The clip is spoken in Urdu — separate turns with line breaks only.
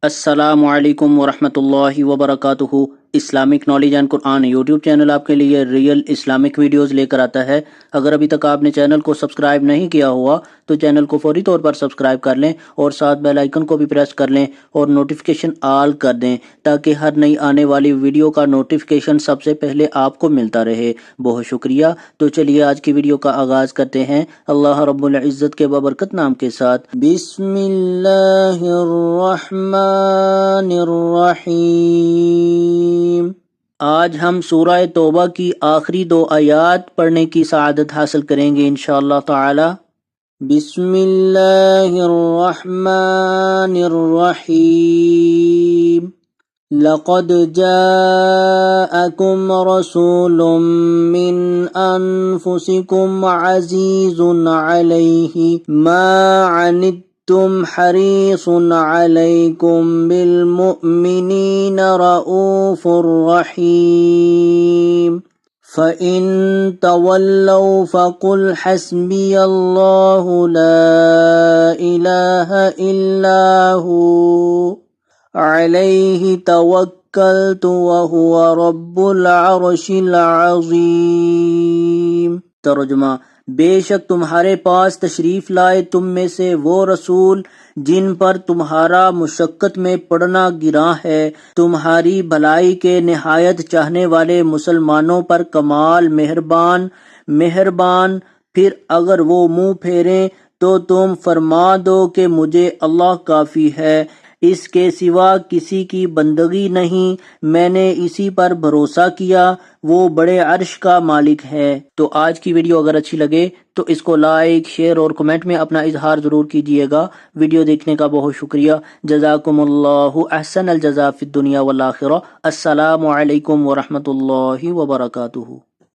السلام علیکم ورحمۃ اللہ وبرکاتہ۔ Islamic knowledge and Quran YouTube channel آپ کے لیے ریئل اسلامک ویڈیوز لے کر آتا ہے۔ اگر ابھی تک آپ نے چینل کو سبسکرائب نہیں کیا ہوا تو چینل کو فوری طور پر سبسکرائب کر لیں اور ساتھ بیل آئیکن کو بھی پریس کر لیں اور نوٹیفیکیشن آل کر دیں تاکہ ہر نئی آنے والی ویڈیو کا نوٹیفیکیشن سب سے پہلے آپ کو ملتا رہے۔ بہت شکریہ۔ تو چلیے آج کی ویڈیو کا آغاز کرتے ہیں اللہ رب العزت کے بابرکت نام کے ساتھ۔ بسم اللہ الرحمن الرحیم۔ آج ہم سورہ توبہ کی آخری 2 آیات پڑھنے کی سعادت حاصل کریں گے انشاءاللہ تعالی۔ بسم اللہ الرحمن الرحیم۔ لقد جاءکم رسول من انفسکم عزیز علیہ ما عنتم حریص علیکم بالمؤمنین رؤوف رحیم۔ فَإِن تَوَلَّوْا فَقُلْ حَسْبِيَ اللَّهُ لَا إِلَٰهَ إِلَّا هُوَ عَلَيْهِ تَوَكَّلْتُ وَهُوَ رَبُّ الْعَرْشِ الْعَظِيمِ۔ ترجمہ: بے شک تمہارے پاس تشریف لائے تم میں سے وہ رسول جن پر تمہارا مشقت میں پڑنا گراں ہے، تمہاری بھلائی کے نہایت چاہنے والے مسلمانوں پر کمال مہربان۔ پھر اگر وہ منہ پھیریں تو تم فرما دو کہ مجھے اللہ کافی ہے، اس کے سوا کسی کی بندگی نہیں، میں نے اسی پر بھروسہ کیا، وہ بڑے عرش کا مالک ہے۔ تو آج کی ویڈیو اگر اچھی لگے تو اس کو لائک، شیئر اور کمنٹ میں اپنا اظہار ضرور کیجیے گا۔ ویڈیو دیکھنے کا بہت شکریہ۔ جزاکم اللہ احسن الجزاء فی الدنیا والآخرہ۔ السلام علیکم ورحمۃ اللہ وبرکاتہ۔